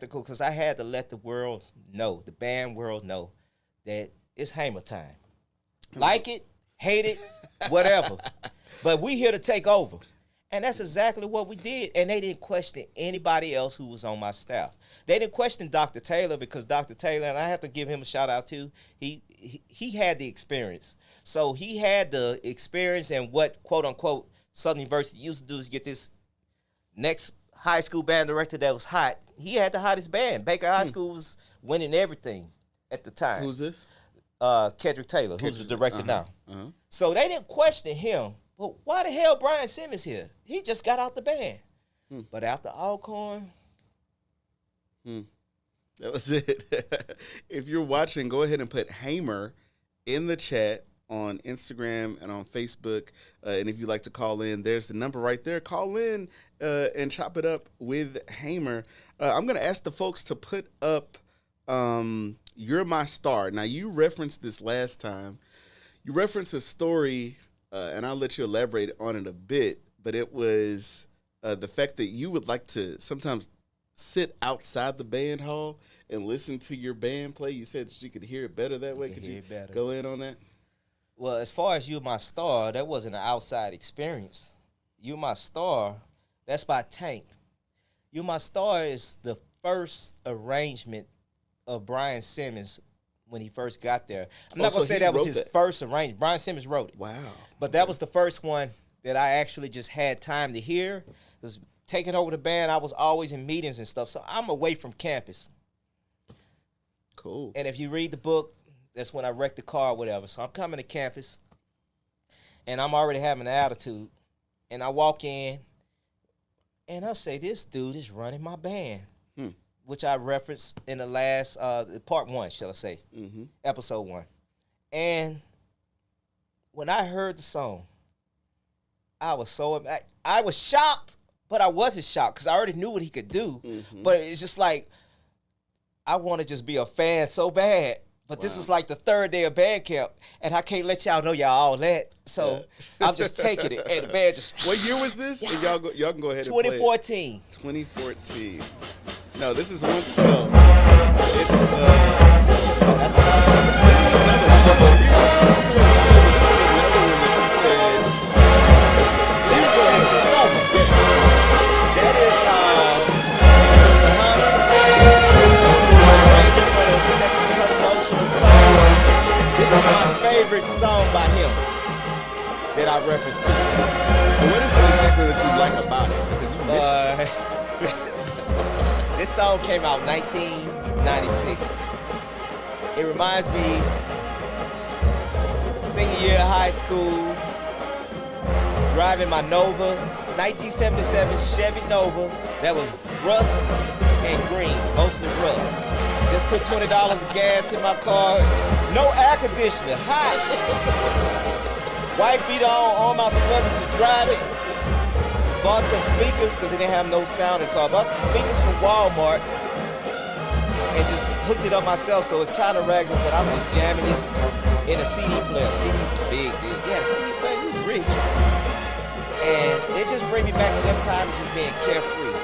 because I had to let the world know, the band world know, that it's Hamer time. Like it, hate it, whatever. But we here to take over. And that's exactly what we did. And they didn't question anybody else who was on my staff. They didn't question Dr. Taylor because Dr. Taylor, and I have to give him a shout out too, he had the experience. So he had the experience, and what, quote unquote, Southern University used to do is get this next high school band director that was hot. He had the hottest band. Baker High School was winning everything at the time. Who's this? Kedrick Taylor, who's the director now. So they didn't question him. But why the hell Brian Simmons here? He just got out the band. But after Alcorn, that was it. If you're watching, go ahead and put Hamer in the chat on Instagram and on Facebook. And if you'd like to call in, there's the number right there. Call in and chop it up with Hamer. I'm going to ask the folks to put up You're My Star. Now, you referenced this last time. You referenced a story, and I'll let you elaborate on it a bit, but it was the fact that you would like to sometimes sit outside the band hall and listen to your band play. You said you could hear it better that way. Could you go in on that? Well, as far as You're My Star, that wasn't an outside experience. You're My Star, that's by Tank. You're My Star is the first arrangement of Brian Simmons when he first got there. I'm not going to say that was his first arrangement. Brian Simmons wrote it. Wow. But that was the first one that I actually just had time to hear. Because taking over the band, I was always in meetings and stuff, so I'm away from campus. Cool. And if you read the book, that's when I wrecked the car or whatever. So I'm coming to campus, and I'm already having an attitude. And I walk in, and I say, this dude is running my band, which I referenced in the last, part one, shall I say, episode 1. And when I heard the song, I was I was shocked, but I wasn't shocked because I already knew what he could do. But it's just like, I want to just be a fan so bad. But this is like the third day of band camp, and I can't let y'all know y'all all that. So I'm just taking it, and the band just. What year was this? And y'all can go ahead and 2014. 2014. No, this is 112. It's That's another one that you said. That's Texas Summer. That is Mr. Hunter, arranger for the Texas Emotional Song. This is my favorite song by him that I referenced to. What is it exactly that you like about it? Because you mentioned this song came out 1996. It reminds me senior year of high school, driving my Nova, 1977 Chevy Nova that was rust and green, mostly rust. Just put $20 of gas in my car, no air conditioner, hot. Wife beat on out the window, just driving. Bought some speakers because they didn't have no sound in the car. Bought some speakers from Walmart and just hooked it up myself, so it's kind of regular, but I'm just jamming this in a CD player. CDs was big, dude. Yeah, the CD player, he was rich. And it just bring me back to that time of just being carefree.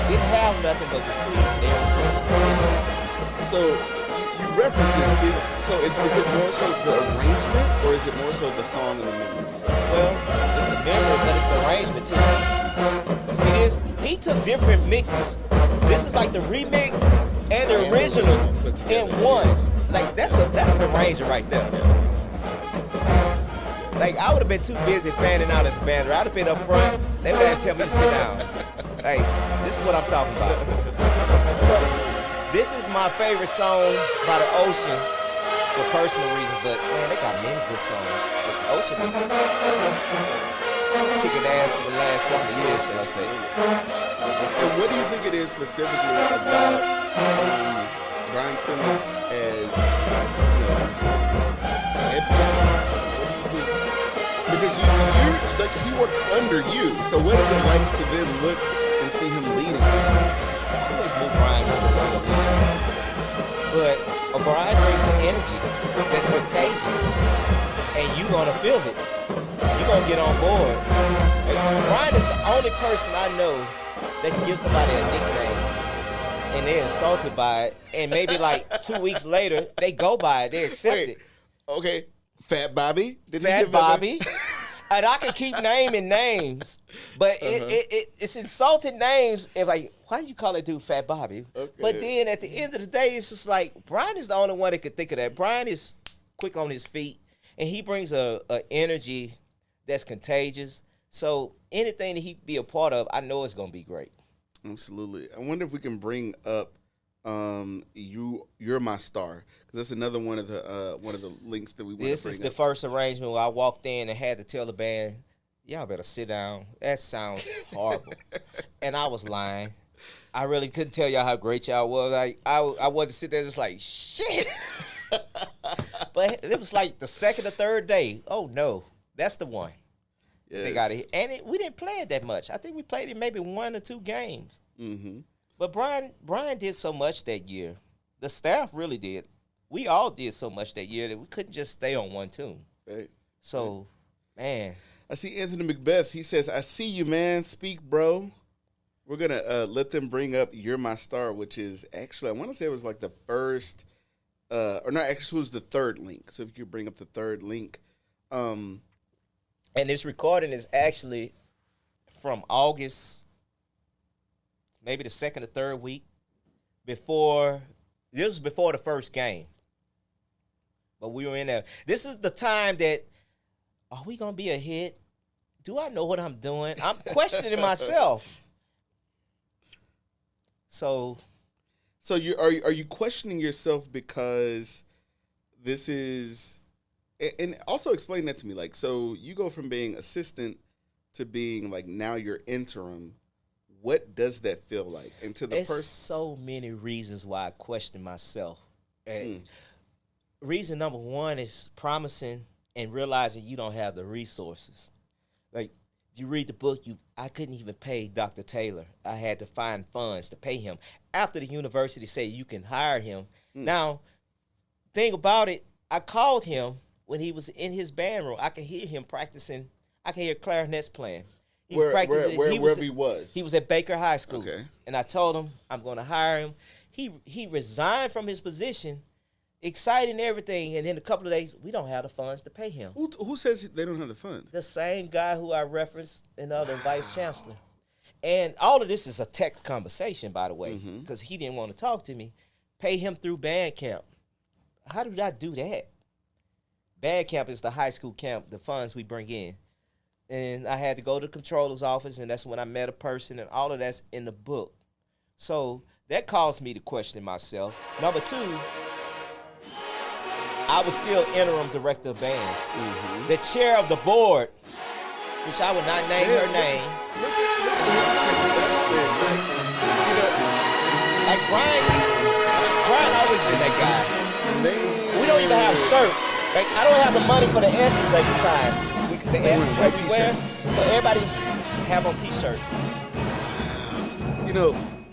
Didn't have nothing but was free there. So you reference it. Is it more so the arrangement, or is it more so the song and the memory? Well, it's the memory, but it's the arrangement too. See this? He took different mixes. This is like the remix and the original in one. Like that's an arranger right there. Like I would have been too busy fanning out as a band. I'd have been up front. They would have to tell me to sit down. Hey, this is what I'm talking about. So this is my favorite song by the Ocean for personal reasons, but man, they got many good songs. But the Ocean been kicking ass for the last couple of years, shall I say. And what do you think it is specifically about Brian Simmons as head piano? What do you think? Because you like he worked under you, so what is it like to then look and see him leading? I always knew Brian was going to lead, but Brian brings an energy that's contagious, and you're gonna feel it. You're gonna get on board. Brian is the only person I know that can give somebody a nickname and they're insulted by it. And maybe like 2 weeks later, they go by it. They accept Wait, it. okay. Fat Bobby? Did he Fat give that Bobby. And I can keep naming names, but it's insulting names. If like, why do you call that dude Fat Bobby? Okay. But then at the end of the day, it's just like Brian is the only one that could think of that. Brian is quick on his feet, and he brings a energy that's contagious. So anything that he be a part of, I know it's gonna be great. Absolutely. I wonder if we can bring up You're My Star, because that's another one of the links that we want to bring up. This is the first arrangement where I walked in and had to tell the band, y'all better sit down. That sounds horrible. And I was lying. I really couldn't tell y'all how great y'all was. I wanted to sit there just like, shit. But it was like the second or third day. Oh, no. That's the one. Yes. They got it. And we didn't play it that much. I think we played it maybe 1 or 2 games. Mm-hmm. But Brian did so much that year. The staff really did. We all did so much that year that we couldn't just stay on one tune. Right. So, man. I see Anthony Macbeth. He says, I see you, man. Speak, bro. We're going to let them bring up You're My Star, which is actually, I want to say it was like the first, or not, actually it was the third link. So if you could bring up the third link. And this recording is actually from August, maybe the second or third week this was before the first game. But we were in there. This is the time that, are we going to be a hit? Do I know what I'm doing? I'm questioning myself. So are you questioning yourself because this is, and also explain that to me. Like, so you go from being assistant to being like, now you're interim. What does that feel like? And to the There's so many reasons why I question myself. Reason number one is promising and realizing you don't have the resources. Like, you read the book, I couldn't even pay Dr. Taylor. I had to find funds to pay him. After the university said you can hire him. Now, thing about it, I called him when he was in his band room. I could hear him practicing. I can hear clarinets playing. Wherever he was. He was at Baker High School. Okay. And I told him I'm going to hire him. He resigned from his position, excited and everything, and in a couple of days, we don't have the funds to pay him. Who says they don't have the funds? The same guy who I referenced, another vice chancellor. And all of this is a text conversation, by the way, because he didn't want to talk to me. Pay him through band camp. How did I do that? Band camp is the high school camp, the funds we bring in. And I had to go to the controller's office, and that's when I met a person, and all of that's in the book. So that caused me to question myself. Number two, I was still interim director of bands. The chair of the board, which I would not name her name. Like Brian always been that guy. We don't even have shirts. Like, I don't have the money for the S's every time. The S's what we wear, so everybody's have on t-shirt.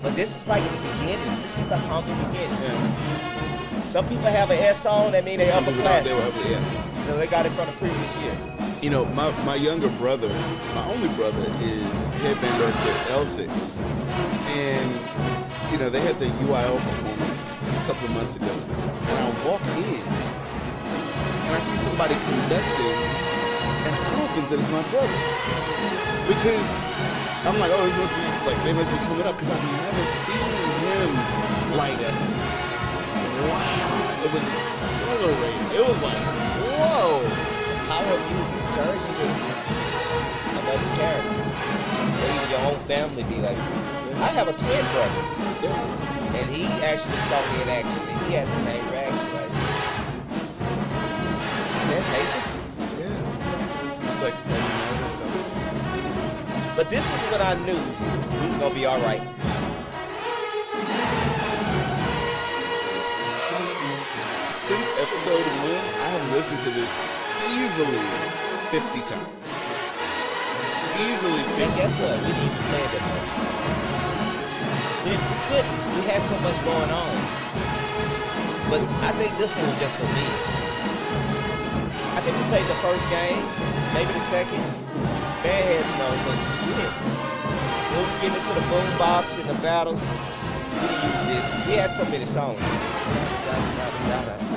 But this is like the beginnings. This is the humble beginning. Yeah. Some people have an S on, that mean they're upper class. So they got it from the previous year. My younger brother, my only brother, is headband director at LSIC. And, they had the UIL performance a couple of months ago. And I walk in, and I see somebody conducting, and I don't think that it's my brother. Because I'm like, oh, this must be, like, they must be coming up, because I've never seen him, like, wow. It was exhilarating. It was like, whoa. Power of music turns you into another character. Or even your own family be like, I have a twin brother. And he actually saw me in action, and he had the same reaction. Like, is that Nathan? Yeah. It's like, but this is when I knew we was going to be all right. Since episode 1, I have listened to this easily 50 times. Easily 50 And guess what? times. We didn't even play that much. We couldn't. We had so much going on. But I think this one was just for me. I think we played the first game, maybe the second. Bad had snow, but we didn't. When we was getting into the boom box and the battles, we didn't use this. He had so many songs. Da, da, da, da, da.